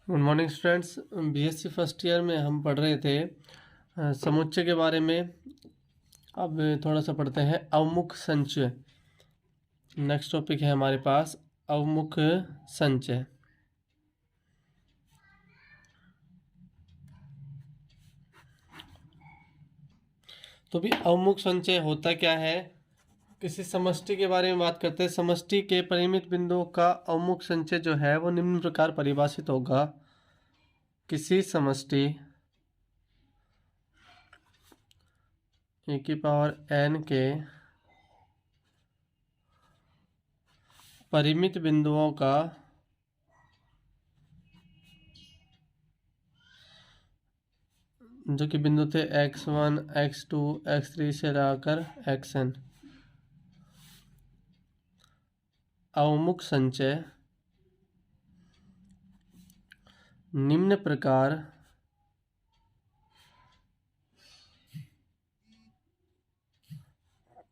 Good morning students. BSc first year में हम पढ़ रहे थे समुच्चय के बारे में। अब थोड़ा सा पढ़ते हैं अवमुख संचय। नेक्स्ट टॉपिक है हमारे पास अवमुख संचय। तो भी अवमुख संचय होता क्या है? किसी समष्टि के बारे में बात करते हैं। समष्टि के परिमित बिंदुओं का अवमुख संचय जो है वो निम्न प्रकार परिभाषित होगा। किसी समष्टि e की पावर n के परिमित बिंदुओं का जो कि बिंदु थे x1, x2, x3 से लगाकर xn, अवमुख संचय निम्न प्रकार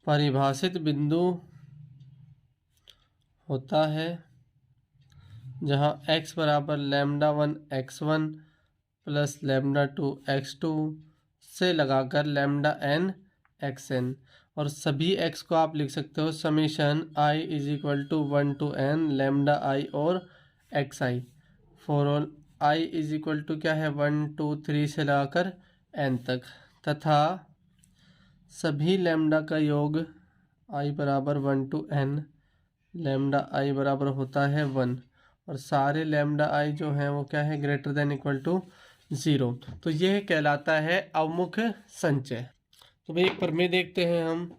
परिभाषित बिंदु होता है जहाँ x बराबर λ1 x1 प्लस λ2 x2 से लगाकर λn xn, और सभी x को आप लिख सकते हो summation i is equal to 1 to n lambda i और xi for all i is equal to क्या है 1 2 3 से लगाकर n तक, तथा सभी लैम्डा का योग i बराबर 1 to n लैम्डा i बराबर होता है 1, और सारे लैम्डा i जो हैं वो क्या है ग्रेटर देन इक्वल टू 0। तो यह कहलाता है अवमुख संचय। तो भाई एक प्रमेय देखते हैं हम।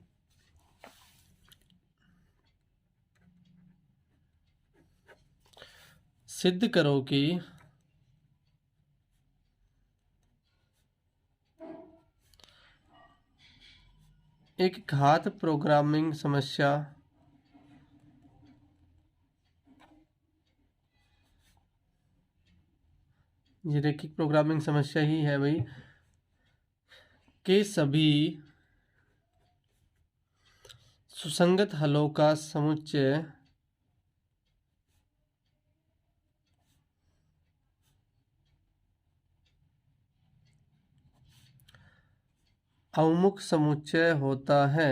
सिद्ध करो कि एक घात प्रोग्रामिंग समस्या ये रैखिक प्रोग्रामिंग समस्या ही है भाई के सभी सुसंगत हलों का समुच्चय अवमुख समुच्चय होता है।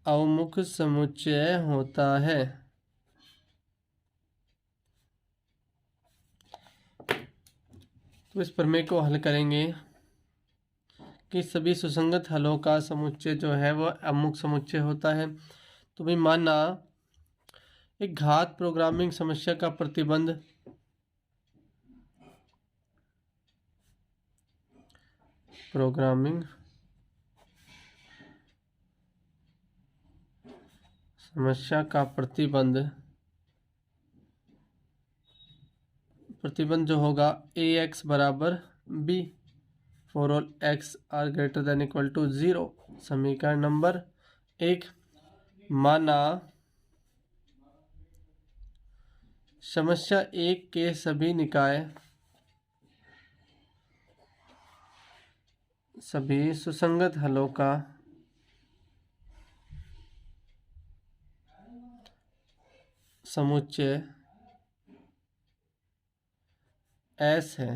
अवमुख समुच्चय होता है। तो इस प्रमेय को हल करेंगे कि सभी सुसंगत हलों का समुच्चय जो है वह अवमुख समुच्चय होता है। तो भाई माना एक घात प्रोग्रामिंग समस्या का प्रतिबंध समस्या का प्रतिबंध जो होगा ax बराबर b for all x are greater than equal to 0। समीकरण नंबर 1। माना समस्या 1 के सभी निकाय सभी सुसंगत हलों का समुच्चय S है,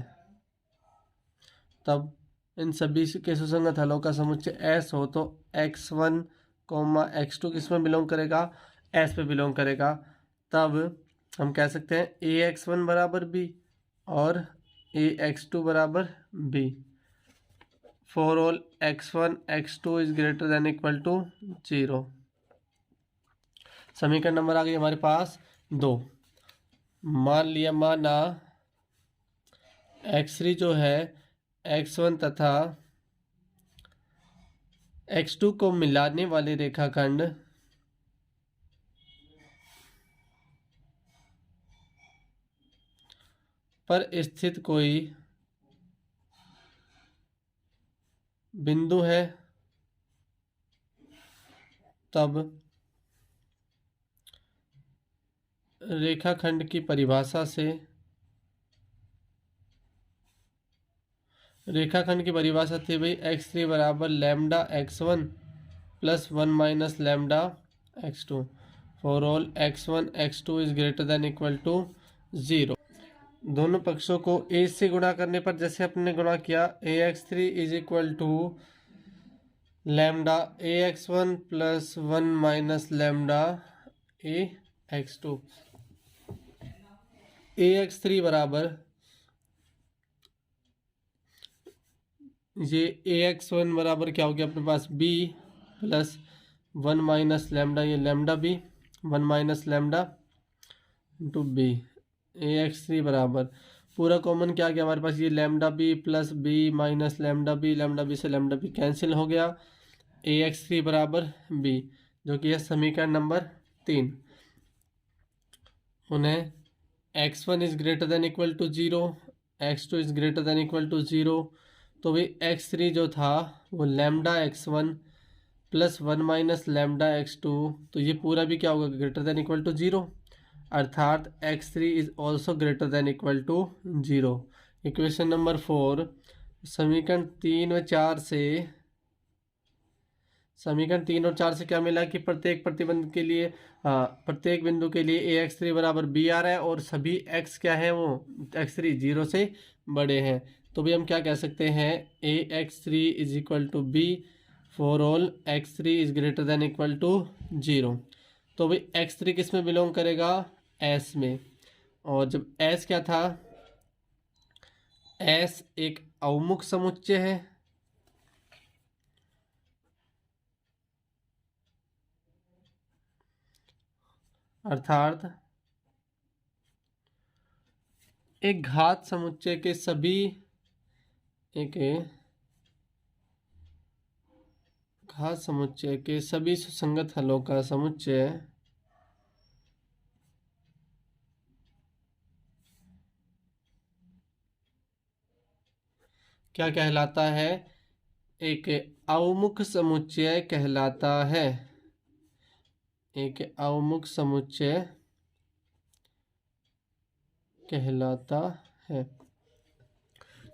तब इन सभी के सुसंगत हलों का समुच्चय S हो तो x1, x2 किस में बिलोंग करेगा? S पे बिलोंग करेगा। तब हम कह सकते हैं ax1 बराबर b और ax2 बराबर b for all x1 x2 is greater than equal to 0। समीकरण नंबर आ गई हमारे पास 2। माना x3 जो है x1 तथा x2 को मिलाने वाले रेखाखंड पर स्थित कोई बिंदु है, तब रेखाखंड की परिभाषा से थी भाई x3 बराबर lambda x1 plus 1 minus lambda x2 for all x1 x2 is greater than equal to 0। दोनों पक्षों को a से गुणा करने पर जैसे अपने गुणा किया ax3 is equal to lambda ax1 plus 1 minus lambda ax2। ax3 बराबर ये ax1 बराबर क्या हो गया अपने पास b प्लस 1 माइनस लैम्डा, ये lambda b 1 minus lambda into b. ax3 बराबर पूरा कॉमन क्या गया हमारे पास, ये lambda b plus b minus lambda b से लैम्डा बी कैंसिल हो गया। ax3 बराबर b, जो कि है समीकरण नंबर 3। उन्हें x1 is greater than equal to 0, x2 is greater than equal to 0, तो भाई x3 जो था वो lambda x1 plus 1 minus lambda x2, तो ये पूरा भी क्या होगा, ग्रेटर देन इक्वल टू 0, अर्थात x3 is also greater than equal to 0। Equation number 4, समीकरण 3 व 4 से, समीकरण 3 और 4 से क्या मिला कि प्रत्येक प्रतिबंध के लिए प्रत्येक बिंदु के लिए ax3 बराबर b आ रहा है और सभी x क्या है वो x3 0 से बड़े हैं। तो भी हम क्या कह सकते हैं, ax3 is equal to b for all x3 is greater than equal to 0। तो भाई x3 किस में बिलोंग करेगा, s में, और जब s क्या था, s एक अवमुख समुच्चय है, अर्थात एक घात समुच्चय के सभी, एक घात समुच्चय के सभी सुसंगत हलों का समुच्चय क्या कहलाता है, एक अवमुख समुच्चय कहलाता है, एक अवमुख समुच्चय कहलाता है।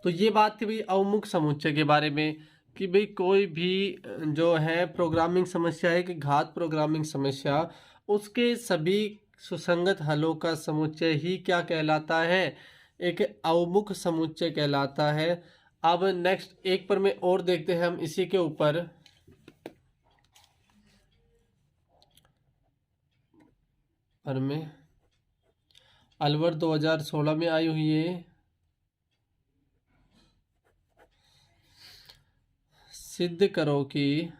तो ये बात थी भाई अवमुख समुच्चय के बारे में कि भाई कोई भी जो है प्रोग्रामिंग समस्या है कि घात प्रोग्रामिंग समस्या, उसके सभी सुसंगत हलों का समुच्चय ही क्या कहलाता है, एक अवमुख समुच्चय कहलाता है। अब नेक्स्ट एक पर में और देखते हैं हम इसी के ऊपर, पर में अलवर 2016 में आई हुई है, सिद्ध करो कि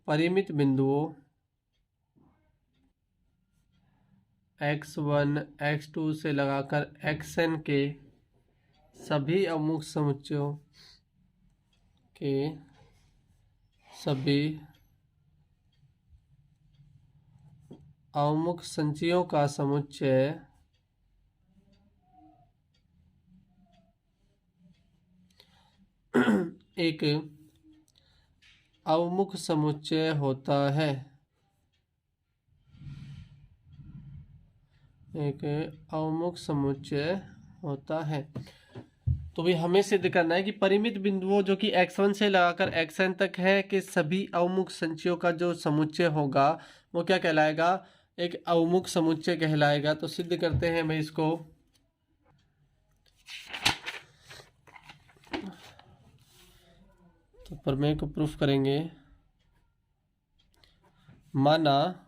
परिमित बिंदुओं x1 x2 से लगाकर xn के सभी अवमुख समुच्चयों के सभी अवमुख संचयों का समुच्चय एक अवमुख समुच्चय होता है, एक अवमुख समुच्चय होता है। तो भी हमें सिद्ध करना है कि परिमित बिंदुओं जो कि x1 से लगाकर xn तक है कि सभी अवमुख संचयों का जो समुच्चय होगा वो क्या कहलाएगा, एक अवमुख समुच्चय कहलाएगा। तो सिद्ध करते हैं भाई इसको। तो प्रमेय को प्रूफ करेंगे। माना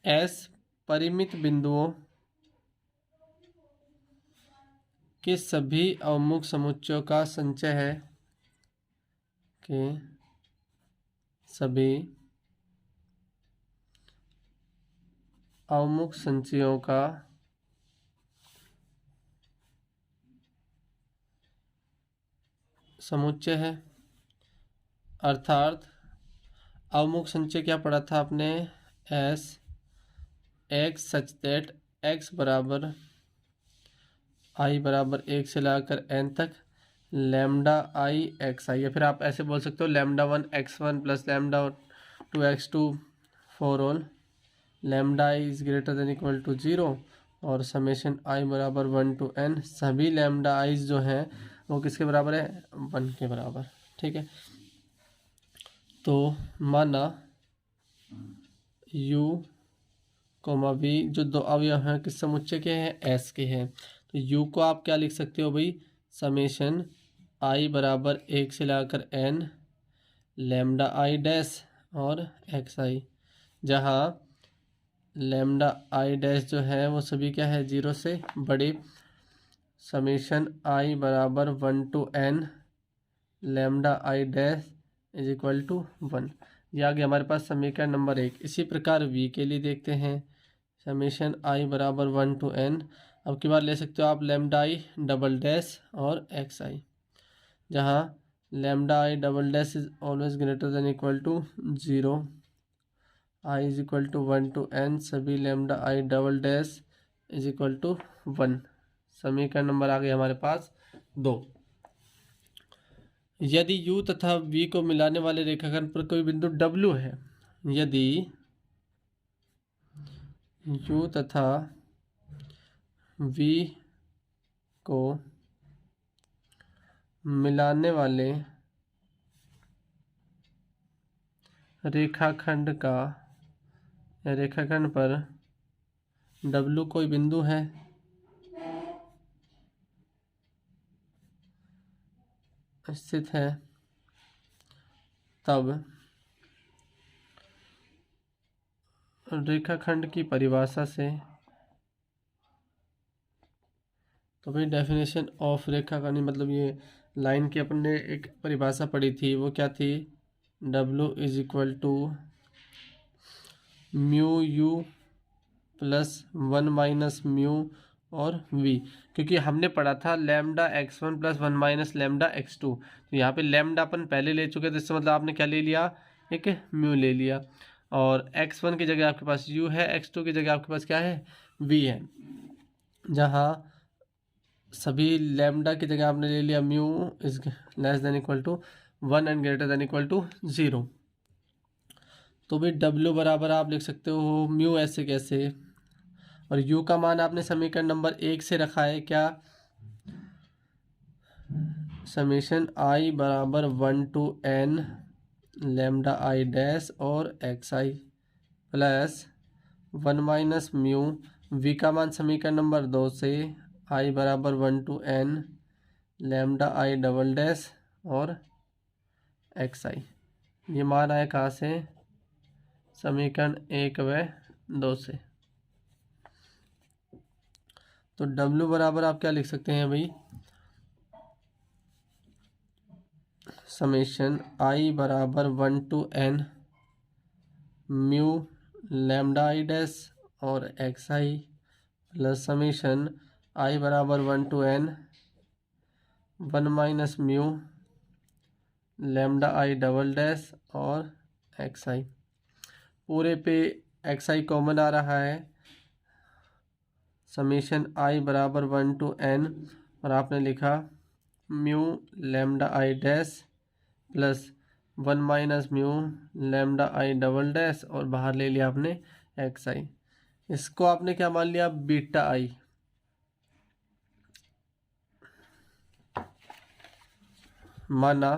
S परिमित बिंदुओं के सभी अवमुख समुच्चयों का संचय है, के सभी अवमुख संचयों का समुच्चय है, अर्थात अवमुख संचय क्या पढ़ा था आपने, S x such that x बराबर आई बराबर 1 से लगाकर n तक लैम्डा आई एक्स आई, या फिर आप ऐसे बोल सकते हो lambda 1 x1 plus lambda 2 x2 for all lambda i is greater than equal to 0 और समेशन आई बराबर 1 to n, सभी लैम्डा आइज जो हैं वो किसके बराबर है, 1 के बराबर। ठीक है। तो माना u कोमा v जो दो अवयव हैं किस समुच्चय के हैं, s के हैं। तो u को आप क्या लिख सकते हो भाई, समेशन i बराबर 1 से लाकर n लैम्डा आई डैश और एक्स आई, जहाँ लैम्डा आई डैश जो है वो सभी क्या है, 0 से बड़े। समेशन i बराबर 1 to n lambda I dash is equal to 1। ये आ गया हमारे पास समीकरण नंबर 1। इसी प्रकार v के लिए देखते हैं, समेशन i बराबर 1 to n। अब की बार ले सकते हो आप लैम्डा आई डबल डैश और एक्स आई, जहाँ lambda I double dash is always greater than equal to 0, i is equal to 1 to n सभी lambda I double dash is equal to 1। समीकरण नंबर आ गया हमारे पास 2। यदि u तथा v को मिलाने वाले रेखाखंड पर कोई बिंदु w है, यदि u तथा v को मिलाने वाले रेखाखंड का या रेखाखंड पर w कोई बिंदु है, स्थित है, तब रेखाखंड की परिभाषा से, तो भाई डेफिनेशन ऑफ रेखाखंड मतलब ये लाइन की अपन ने एक परिभाषा पढ़ी थी, वो क्या थी, W is equal to mu u plus 1 minus mu और v, क्योंकि हमने पढ़ा था lambda x1 plus 1 minus lambda x2। तो यहाँ पे लैम्डा अपन पहले ले चुके थे, इससे मतलब आपने क्या ले लिया, एक म्यू ले लिया, और x1 की जगह आपके पास u है, x2 की जगह आपके पास क्या है, v है, जहाँ सभी लैम्डा की जगह आपने ले लिया mu is less than equal to 1 and greater than equal to 0। तो भाई W बराबर आप लिख सकते हो म्यू ऐसे कैसे, और U का मान आपने समीकरण नंबर 1 से रखा है क्या, समेशन I बराबर 1 to n lambda I dash और x I plus 1 minus mu, V का मान समीकरण नंबर 2 से I बराबर 1 to n lambda I double dash और एक्स आई। ये मान आया कहाँ से, समीकरण 1 व 2 से। तो W बराबर आप क्या लिख सकते हैं भाई, समेशन I बराबर 1 to n mu lambda I dash और x I plus summation I बराबर 1 to n 1 minus mu lambda I double dash और एक्स आई। पूरे पे एक्स आई कॉमन आ रहा है, समेशन I बराबर 1 to n और आपने लिखा म्यू लैम्डा आई dash plus 1 minus mu lambda आई डबल डैश और बाहर ले लिया आपने एक्स आई। इसको आपने क्या मान लिया, बीटा आई। माना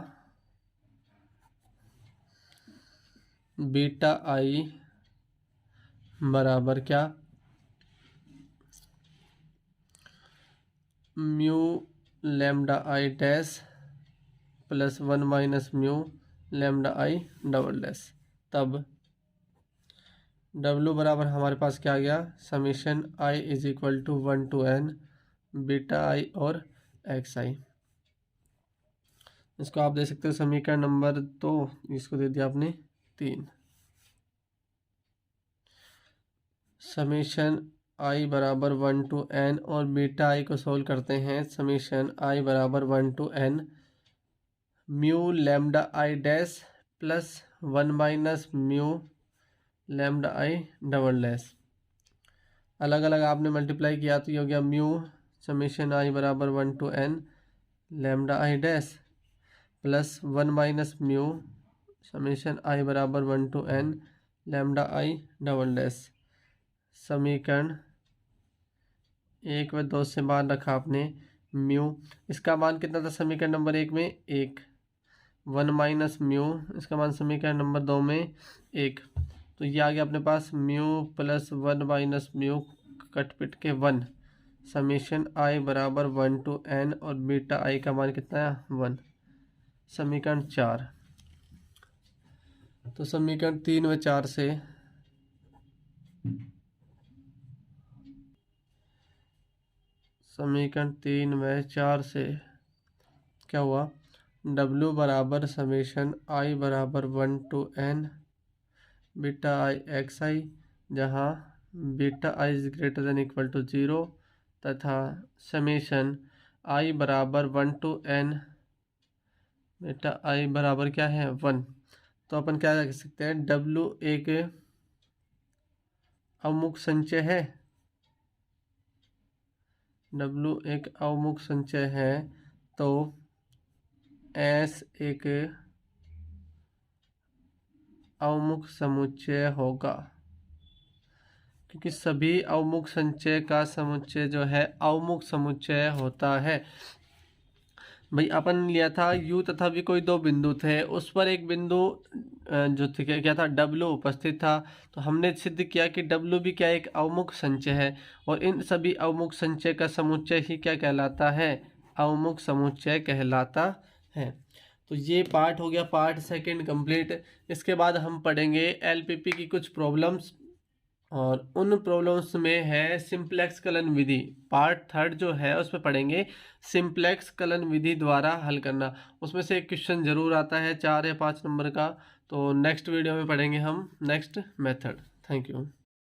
बीटा आई बराबर क्या, म्यू लैम्डा आई dash plus 1 minus mu lambda आई डबल डैश। तब W बराबर हमारे पास क्या आ गया, summation I is equal to 1 to n beta I और एक्स आई। इसको आप दे सकते हो समीकरण नंबर 2, इसको दे दिया आपने 3। समीशन I बराबर 1 to n और बीटा आई को सोल्व करते हैं, समीशन I बराबर 1 to n mu lambda I dash plus 1 minus mu lambda I double dash. अलग अलग आपने मल्टीप्लाई किया तो ये हो गया म्यू समीशन I बराबर 1 to n lambda I dash plus 1 minus mu summation I बराबर 1 to n lambda I double dash. समीकरण 1 व 2 से मान रखा आपने म्यू, इसका मान कितना था समीकरण नंबर 1 में 1, 1 माइनस म्यू, इसका मान समीकरण नंबर 2 में 1। तो ये आ गया अपने पास म्यू प्लस 1 माइनस म्यू कट पिट के 1 समीशन आई बराबर 1 to n और बीटा आई का मान कितना है 1। समीकरण 4। तो समीकरण 3 व 4 से क्या हुआ, W बराबर समीशन आई बराबर 1 to n beta I X आई, जहाँ beta I is greater than equal to 0 तथा समीशन आई बराबर 1 to n बीटा आई बराबर क्या है 1। तो अपन क्या कह सकते हैं, W एक अवमुख संचय है, W एक अवमुख संचय है, तो S एक अवमुख समुच्चय होगा, क्योंकि सभी अवमुख संचय का समुच्चय जो है अवमुख समुच्चय होता है। भाई अपन लिया था U तथा V कोई दो बिंदु थे, उस पर एक बिंदु जो क्या था W उपस्थित था, तो हमने सिद्ध किया कि W भी क्या एक अवमुख संचय है, और इन सभी अवमुख संचय का समुच्चय ही क्या कहलाता है, अवमुख समुच्चय कहलाता है। तो ये पार्ट हो गया, पार्ट सेकंड कंप्लीट। इसके बाद हम पढ़ेंगे एलपीपी की कुछ प्रॉब्लम्स, और उन प्रॉब्लम्स में है सिंप्लेक्स कलन विधि। पार्ट थर्ड जो है उसमें पढ़ेंगे सिंप्लेक्स कलन विधि द्वारा हल करना। उसमें से एक क्वेश्चन जरूर आता है 4 या 5 नंबर का। तो नेक्स्ट वीडियो में पढ़ेंगे हम नेक्स्ट मेथड। Thank you.